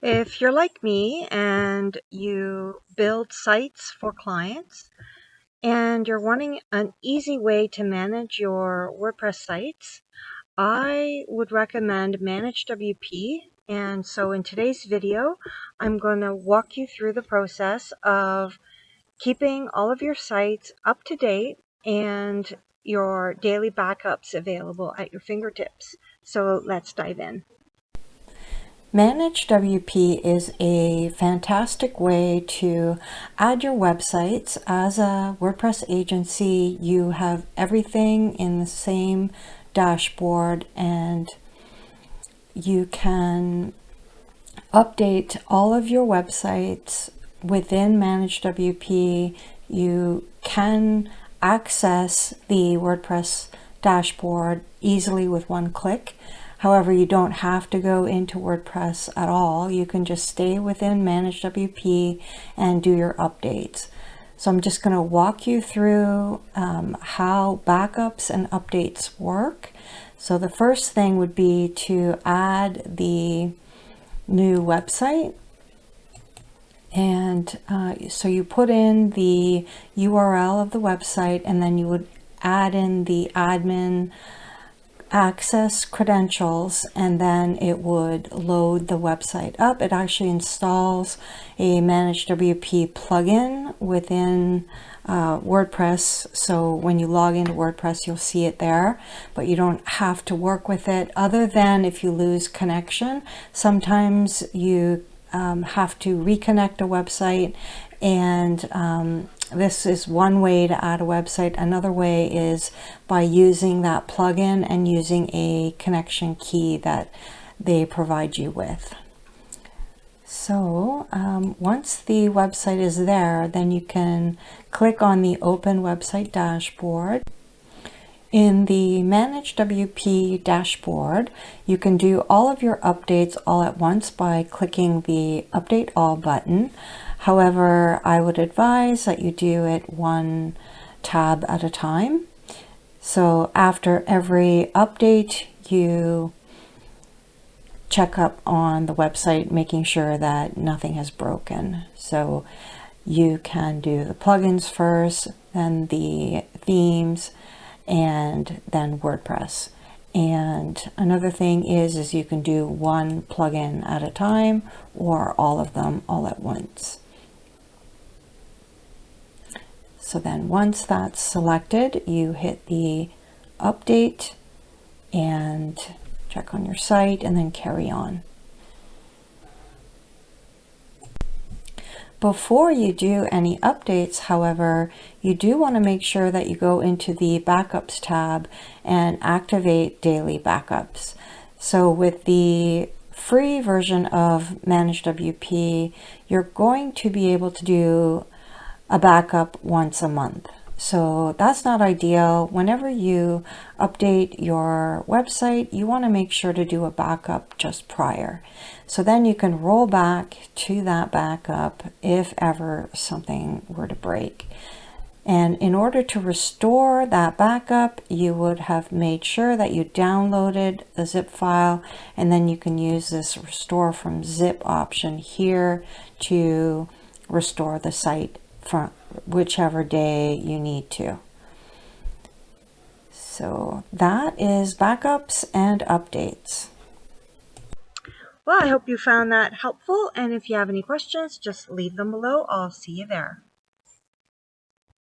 If you're like me and you build sites for clients and you're wanting an easy way to manage your WordPress sites, I would recommend ManageWP. And so in today's video, I'm going to walk you through the process of keeping all of your sites up to date and your daily backups available at your fingertips. So let's dive in. ManageWP is a fantastic way to add your websites. As a WordPress agency, you have everything in the same dashboard and you can update all of your websites within ManageWP. You can access the WordPress dashboard easily with one click. However, you don't have to go into WordPress at all. You can just stay within ManageWP and do your updates. So I'm just going to walk you through how backups and updates work. So the first thing would be to add the new website. And so you put in the URL of the website, and then you would add in the admin access credentials, and then it would load the website up. It actually installs a ManageWP plugin within WordPress, so when you log into WordPress you'll see it there, but you don't have to work with it other than if you lose connection. Sometimes you have to reconnect a website, and this is one way to add a website. Another way is by using that plugin and using a connection key that they provide you with. So once the website is there, then you can click on the Open Website Dashboard. In the ManageWP dashboard, you can do all of your updates all at once by clicking the Update All button. However, I would advise that you do it one tab at a time. So after every update, you check up on the website, making sure that nothing has broken. So you can do the plugins first, then the themes, and then WordPress. And another thing is you can do one plugin at a time or all of them all at once. So then once that's selected, you hit the update and check on your site and then carry on. Before you do any updates, however, you do want to make sure that you go into the Backups tab and activate daily backups. So with the free version of ManageWP, you're going to be able to do a backup once a month. So that's not ideal. Whenever you update your website, you want to make sure to do a backup just prior. So then you can roll back to that backup if ever something were to break. And in order to restore that backup, you would have made sure that you downloaded the zip file, and then you can use this restore from zip option here to restore the site from whichever day you need to. So that is backups and updates. Well, I hope you found that helpful, and if you have any questions, just leave them below. I'll see you there.